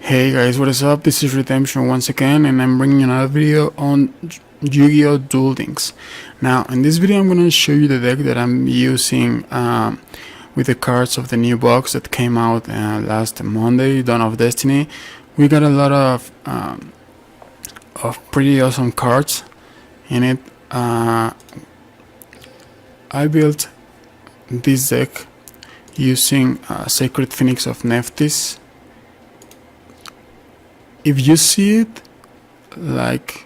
Hey guys, what is up? This is Redemption once again, and I'm bringing another video on Yu-Gi-Oh! Duel Links. Now, in this video I'm going to show you the deck that I'm using with the cards of the new box that came out last Monday, Dawn of Destiny. We got a lot of pretty awesome cards in it. I built this deck using Sacred Phoenix of Nephthys. If you see it like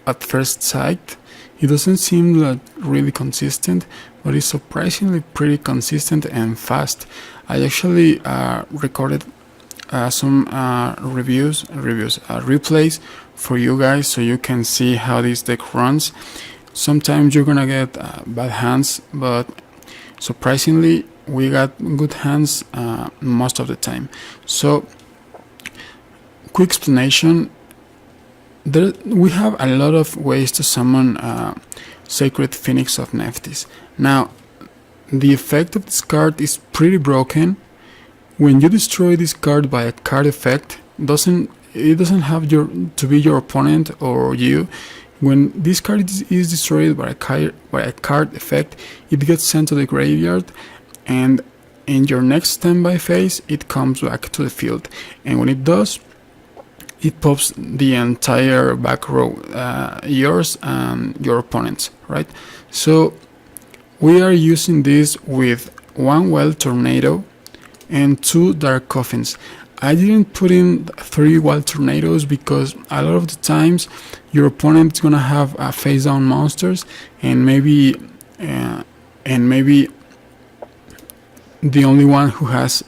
at first sight, it doesn't seem like really consistent, but it's surprisingly pretty consistent and fast. I actually recorded some replays for you guys so you can see how this deck runs. Sometimes you're gonna get bad hands, but surprisingly we got good hands most of the time. So quick explanation, we have a lot of ways to summon Sacred Phoenix of Nephthys. Now, the effect of this card is pretty broken. When you destroy this card by a card effect, it doesn't have to be your opponent or you. When this card is destroyed by a card effect, it gets sent to the graveyard, and in your next standby phase, it comes back to the field. And when it does, it pops the entire back row, yours and your opponent's, right? So we are using this with 1 Wild Tornado and 2 Dark Coffins. I didn't put in 3 Wild Tornadoes because a lot of the times your opponent is gonna have face down monsters, and maybe the only one who has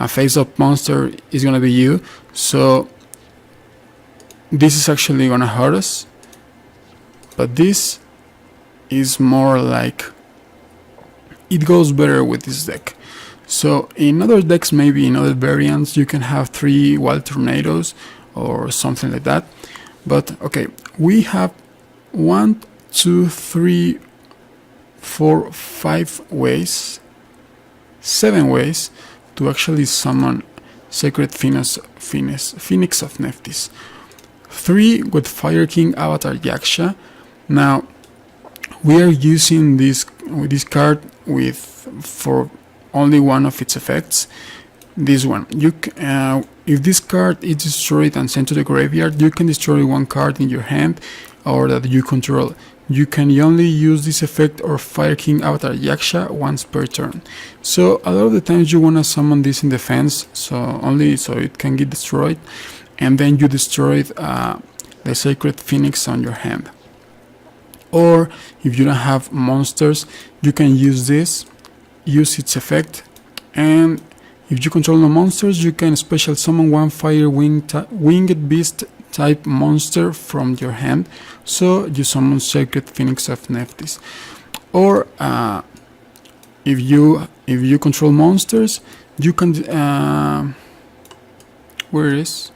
a face-up monster is gonna be you. So this is actually gonna hurt us, but this is more like it goes better with this deck. So in other decks, maybe in other variants, you can have 3 Wild Tornadoes or something like that. But okay, we have 1, 2, 3, 4, 5 ways, 7 ways to actually summon Sacred Phoenix of Nephthys. 3 with Fire King Avatar Yaksha. Now we are using this card for only one of its effects. This one, if this card is destroyed and sent to the graveyard, you can destroy 1 card in your hand or that you control. You can only use this effect or Fire King Avatar Yaksha once per turn. So a lot of the times you want to summon this in defense, so it can get destroyed, and then you destroy the Sacred Phoenix on your hand. Or if you don't have monsters, you can use this, use its effect, and if you control no monsters, you can special summon 1 Fire Winged Beast type monster from your hand, so you summon Sacred Phoenix of Nephthys. Or if you control monsters, you can where is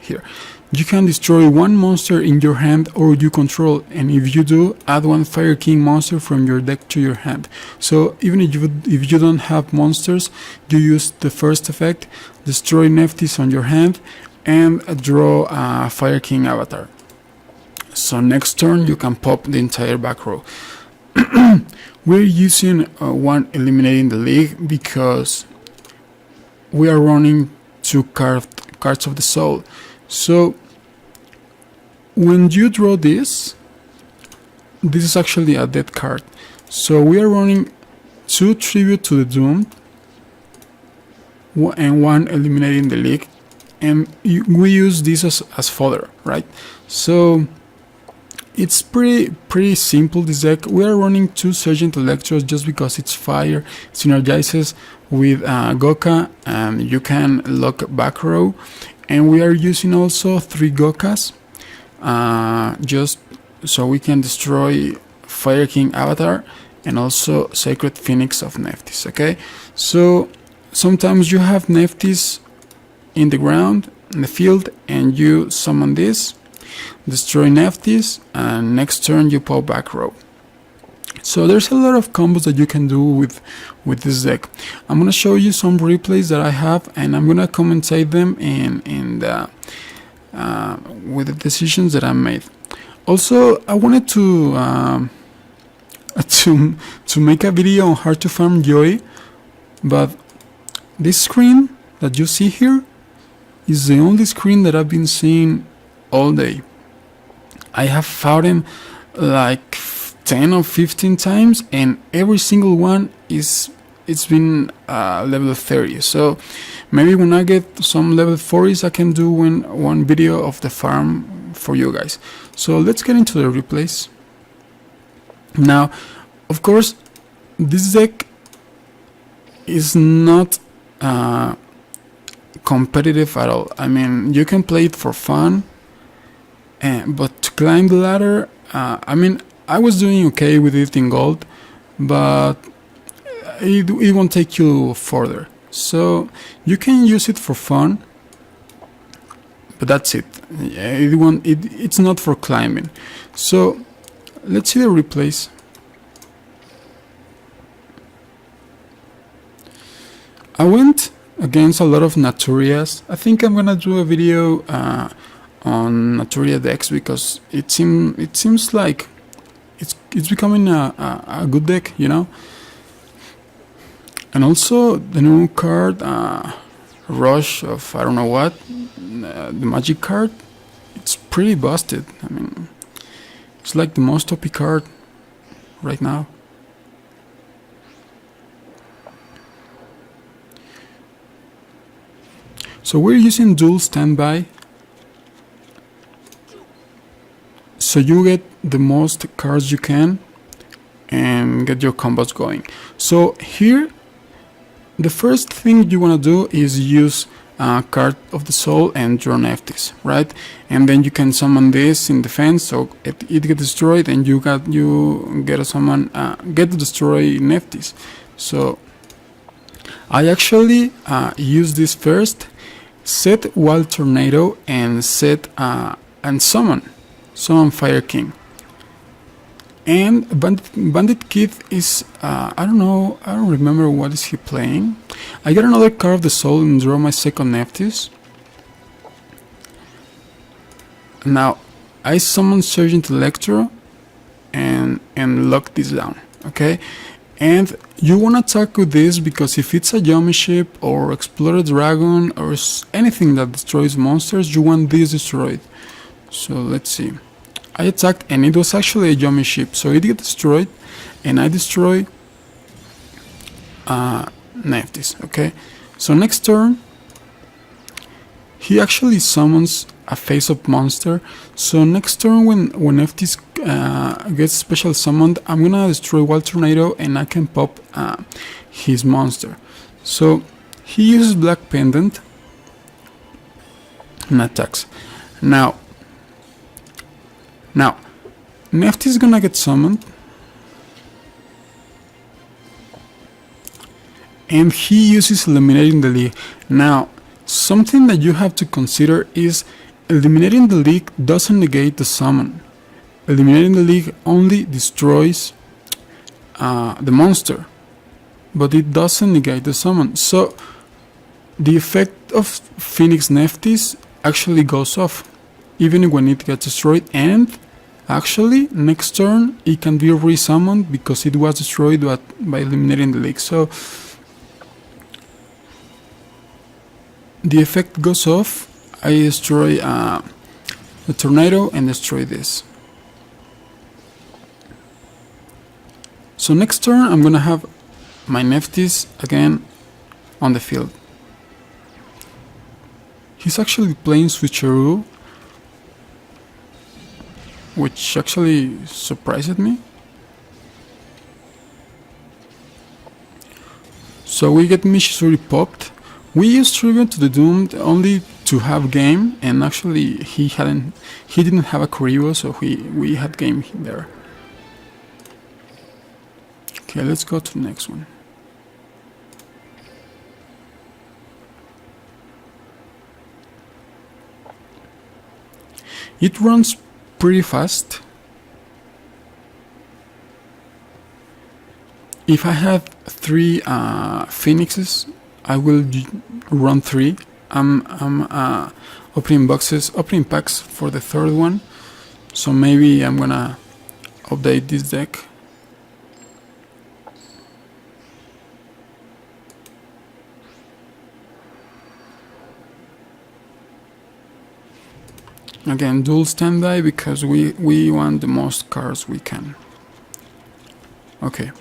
here, you can destroy 1 monster in your hand or you control, and if you do, add 1 Fire King monster from your deck to your hand. So even if you don't have monsters, you use the first effect, destroy Nephthys on your hand, and draw a Fire King Avatar. So next turn you can pop the entire back row. We're using 1 Eliminating the League because we are running 2 cards of the soul. So when you draw this is actually a dead card. So we are running 2 Tribute to the Doomed and 1 Eliminating the League, and we use this as fodder, right? So it's pretty simple, this deck. We are running 2 Sergeant Electros just because it's fire, synergizes with Goka, and you can lock back row. And we are using also 3 Gokas, just so we can destroy Fire King Avatar and also Sacred Phoenix of Nephthys, okay? So sometimes you have Nephthys in the ground, in the field, and you summon this, destroy Nephthys, and next turn you pop back row. So there's a lot of combos that you can do with this deck. I'm gonna show you some replays that I have, and I'm gonna commentate them with the decisions that I made. Also, I wanted to make a video on how to farm Joy, but this screen that you see here is the only screen that I've been seeing all day. I have fought him like 10 or 15 times, and every single one it's been level 30. So maybe when I get some level 40s, I can do one video of the farm for you guys. So let's get into the replays. Now, of course, this deck is not competitive at all. I mean, you can play it for fun, but to climb the ladder, I mean, I was doing okay with it in gold, but it won't take you further. So you can use it for fun, but that's it. It's not for climbing. So let's see the replays. I went against a lot of Naturias. I think I'm gonna do a video on Naturia decks because it seems like it's becoming a good deck, you know. And also the new card, Rush of I don't know what, the magic card, it's pretty busted. I mean, it's like the most OP card right now. So we're using Duel standby, so you get the most cards you can and get your combos going. So here, the first thing you want to do is use Card of the Soul and draw Nephthys, right? And then you can summon this in defense, so it gets destroyed, and you get to summon get to destroy Nephthys. So I actually use this first, set Wild Tornado, and set and summon Fire King. And Bandit Kid is I don't know, I don't remember what is he playing. I get another Card of the Soul and draw my second Nephthys. Now I summon Sergeant Electro and lock this down, okay? And you want to attack with this because if it's a Yomi ship or Exploded Dragon or anything that destroys monsters, you want this destroyed. So let's see. I attacked and it was actually a Yomi ship, so it gets destroyed and I destroy Nephthys, okay? So next turn, he actually summons a face-up monster. So next turn when Nephthys gets special summoned, I'm gonna destroy Wild Tornado and I can pop his monster. So he uses Black Pendant and attacks. Now Nephthys is gonna get summoned and he uses Eliminating the League. Now something that you have to consider is Eliminating the League doesn't negate the summon. Eliminating the League only destroys the monster, but it doesn't negate the summon. So the effect of Phoenix Nephthys actually goes off even when it gets destroyed, and actually next turn it can be resummoned because it was destroyed by Eliminating the League. So the effect goes off. I destroy the tornado and destroy this. So next turn I'm gonna have my Nephthys again on the field. He's actually playing Switcheroo, which actually surprised me. So we get Mishizuri popped. We used Tribute to the Doomed only to have game, and actually he didn't have a Kuribo, so we had game there. Okay, let's go to the next one. It runs pretty fast. if I have 3 phoenixes, I will run 3. I'm opening packs for the third one, so maybe I'm gonna update this deck. Again, dual standby because we want the most cards we can. Okay.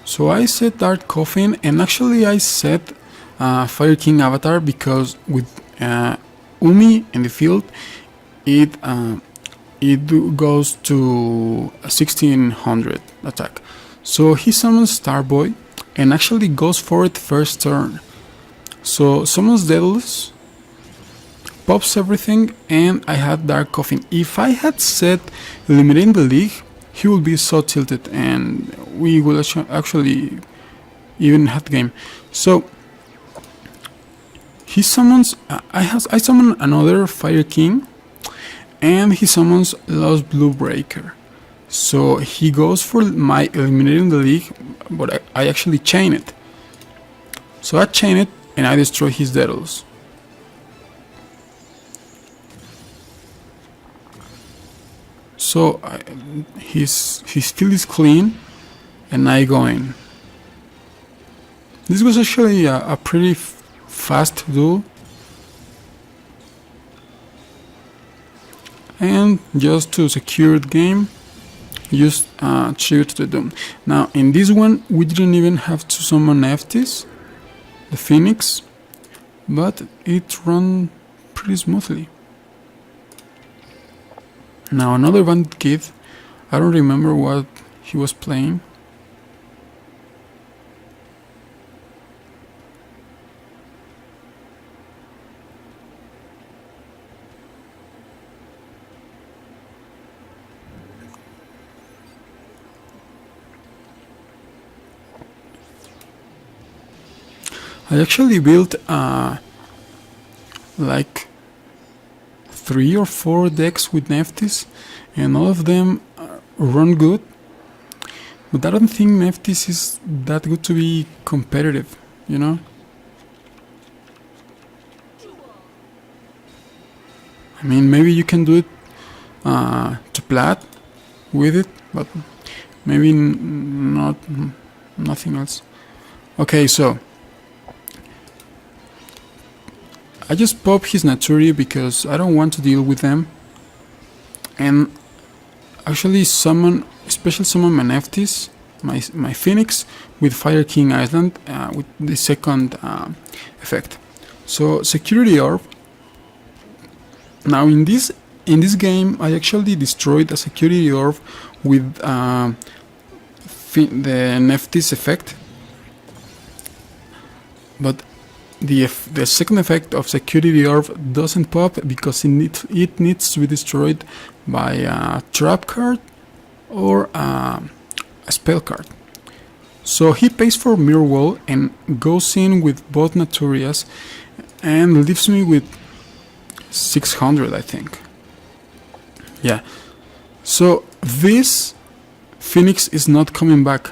So I set Dark Coffin, and actually I set Fire King Avatar because with Umi in the field, it goes to 1600 attack. So he summons Starboy and actually goes for it first turn. So summons Daedalus, pops everything, and I had Dark Coffin. If I had set Eliminating the League, he would be so tilted and we will actually even have the game. So he summons, I summon another Fire King, and he summons Lost Blue Breaker. So he goes for my Eliminating the League, but I actually chain it. So I chain it and I destroy his Daedalus. So his field is clean, and I go in. This was actually a pretty fast duel, and just to secure the game, use Tribute to the Doom. Now in this one, we didn't even have to summon Nephthys, the Phoenix, but it ran pretty smoothly. Now another Bandit Kid, I don't remember what he was playing. I actually built like 3 or 4 decks with Nephthys, and all of them run good, but I don't think Nephthys is that good to be competitive, you know? I mean, maybe you can do it to plat with it, but maybe nothing else. Okay, so I just pop his Naturias because I don't want to deal with them, and actually special summon my Nephthys, my Phoenix, with Fire King Island with the second effect. So Security Orb. Now in this game, I actually destroyed a Security Orb with the Nephthys effect, but the second effect of Security Orb doesn't pop because it needs to be destroyed by a trap card or a spell card. So he pays for Mirror Wall and goes in with both Naturias and leaves me with 600, I think. Yeah. So this Phoenix is not coming back,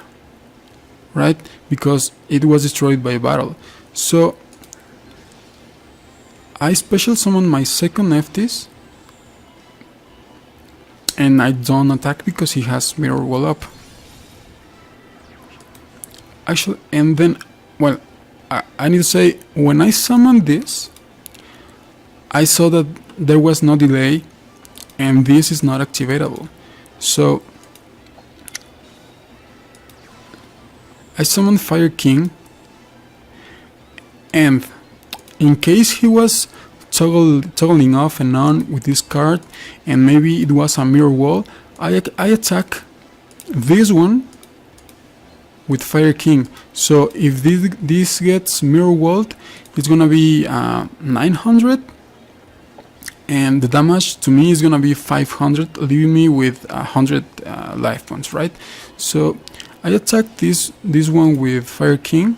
right? Because it was destroyed by battle. So I special summon my second Nephthys, and I don't attack because he has Mirror Wall up. Actually, and then, well, I need to say, when I summoned this, I saw that there was no delay, and this is not activatable. So I summoned Fire King, and in case he was toggling off and on with this card, and maybe it was a Mirror Wall, I attack this one with Fire King. So if this gets Mirror Walled, it's gonna be 900, and the damage to me is gonna be 500, leaving me with 100 life points, right? So I attack this one with Fire King,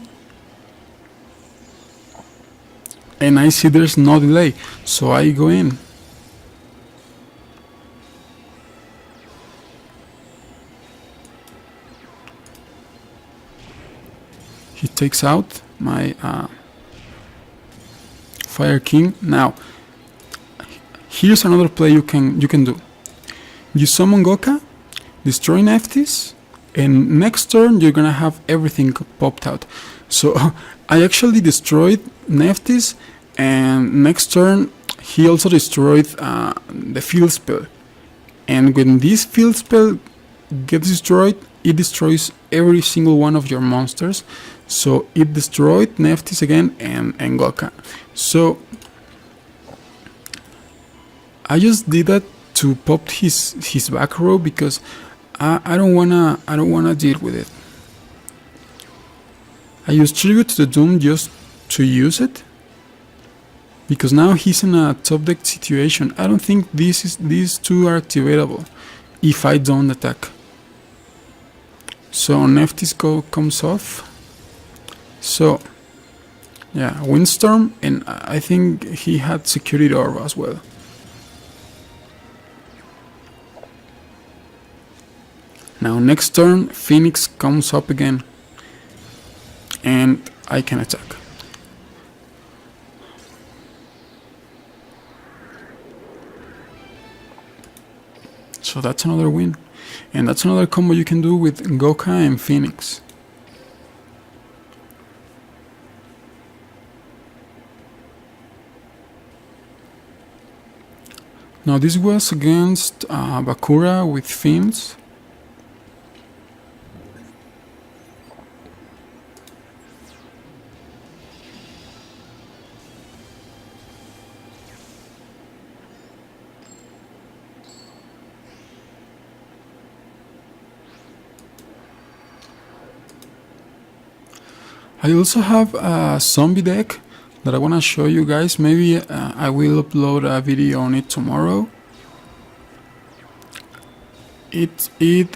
and I see there's no delay, so I go in. takes out my Fire King. Now, here's another play you can do. You summon Goka, destroy Nephthys, and next turn you're gonna have everything popped out. So I actually destroyed Nephthys, and next turn he also destroyed the field spell. And when this field spell gets destroyed, it destroys every single one of your monsters. So it destroyed Nephthys again and Goka. So I just did that to pop his back row because I don't wanna deal with it. I use Tribute to the Doom just to use it, because now he's in a top deck situation. I don't think these two are activatable if I don't attack. So Nephthys comes off. So yeah, Windstorm, and I think he had Security Orb as well. Now next turn Phoenix comes up again, and I can attack. So that's another win, and that's another combo you can do with Goka and Phoenix. Now this was against Bakura with Fiends. I also have a zombie deck that I want to show you guys. Maybe I will upload a video on it tomorrow. It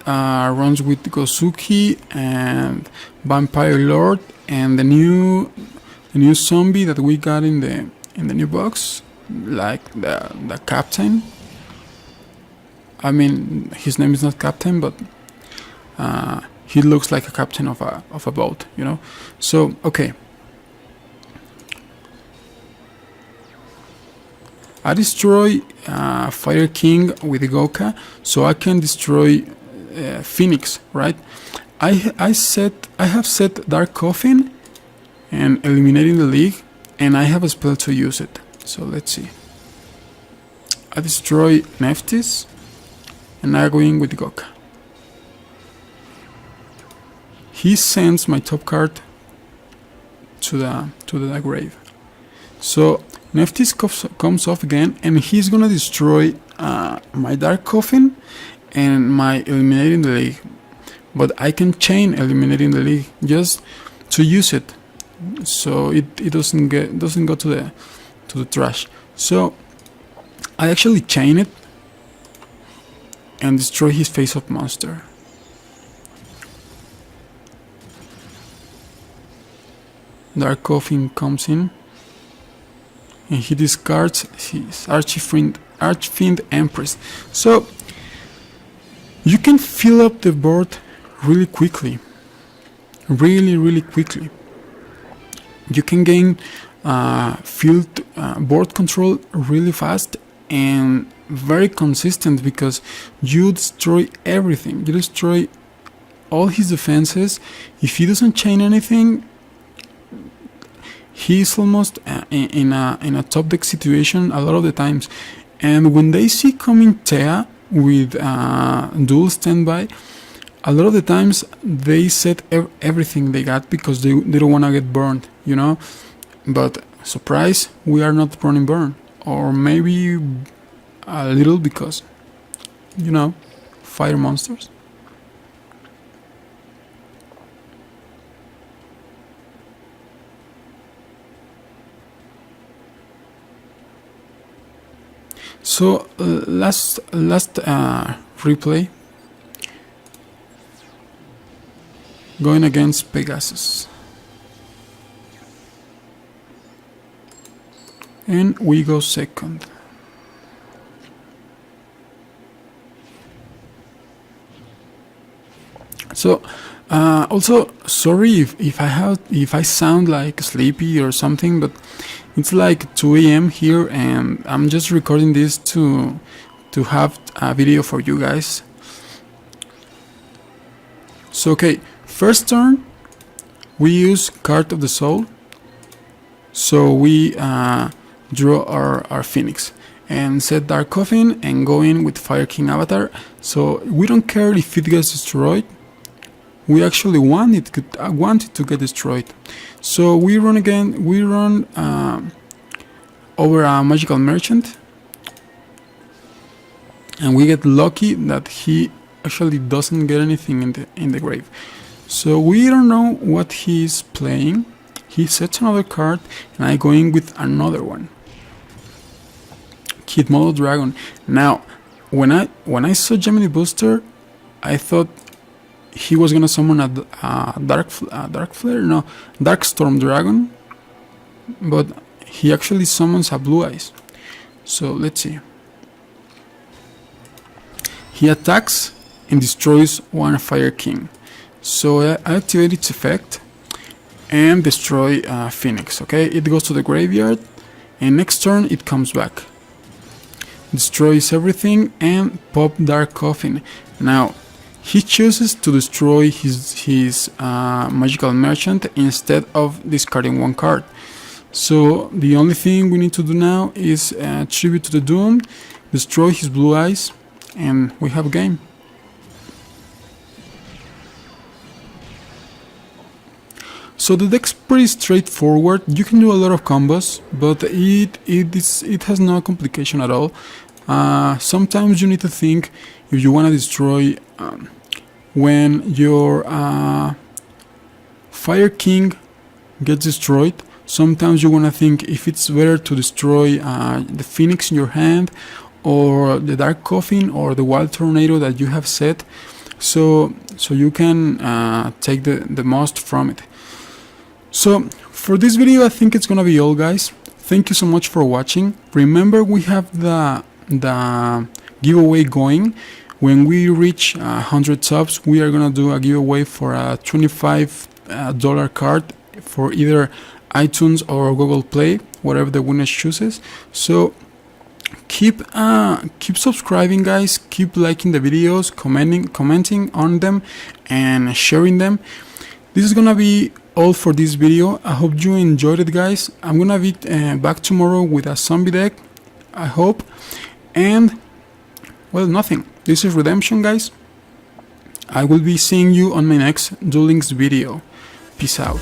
runs with Gosuki and Vampire Lord and the new zombie that we got in the new box, like the captain. I mean, his name is not Captain, but he looks like a captain of a boat, you know. So okay, I destroy Fire King with Goka, so I can destroy Phoenix, right? I have set Dark Coffin and Eliminating the League, and I have a spell to use it. So let's see. I destroy Nephthys, and I go in with Goka. He sends my top card to the grave. So Nephthys comes off again, and he's gonna destroy my Dark Coffin and my Eliminating the League. But I can chain Eliminating the League just to use it, so it doesn't go to the trash. So I actually chain it and destroy his face-up monster. Dark Coffin comes in, and he discards his Archfiend Empress. So you can fill up the board really quickly, really quickly. You can gain field board control really fast and very consistent, because you destroy everything. You destroy all his defenses. If he doesn't chain anything, he's almost in a top deck situation a lot of the times. And when they see coming Thea with Duel standby, a lot of the times they set everything they got because they don't want to get burned, you know. But surprise, we are not running burn, or maybe a little, because, you know, fire monsters. So last replay, going against Pegasus, and we go second. So Also, sorry if I sound like sleepy or something, but it's like 2 a.m. here, and I'm just recording this to have a video for you guys. So okay, first turn we use Card of the Soul. So we draw our Phoenix and set Dark Coffin and go in with Fire King Avatar. So we don't care if it gets destroyed. We actually want it to get destroyed. So we run again. We run over a Magical Merchant, and we get lucky that he actually doesn't get anything in the grave. So we don't know what he's playing. He sets another card, and I go in with another one. Kid Model Dragon. Now, when I saw Gemini Booster, I thought he was gonna summon a Dark Storm Dragon, but he actually summons a Blue Eyes. So let's see. He attacks and destroys one Fire King. So I activate its effect and destroy Phoenix. Okay, it goes to the graveyard, and next turn it comes back, destroys everything, and pop Dark Coffin. Now he chooses to destroy his Magical Merchant instead of discarding one card. So the only thing we need to do now is Tribute to the Doomed, destroy his Blue Eyes, and we have a game. So the deck's pretty straightforward. You can do a lot of combos, but it has no complication at all. Sometimes you need to think if you want to destroy when your Fire King gets destroyed. Sometimes you want to think if it's better to destroy the Phoenix in your hand, or the Dark Coffin, or the Wild Tornado that you have set, so you can take the most from it. So for this video, I think it's gonna be all, guys. Thank you so much for watching. Remember, we have the giveaway going. When we reach 100 subs, we are gonna do a giveaway for a $25 card for either iTunes or Google Play, whatever the winner chooses. So keep subscribing, guys. Keep liking the videos, commenting on them, and sharing them. This is gonna be all for this video. I hope you enjoyed it, guys. I'm gonna be back tomorrow with a zombie deck, I hope. And well, nothing. This is Redemption, guys. I will be seeing you on my next Duel Links video. Peace out.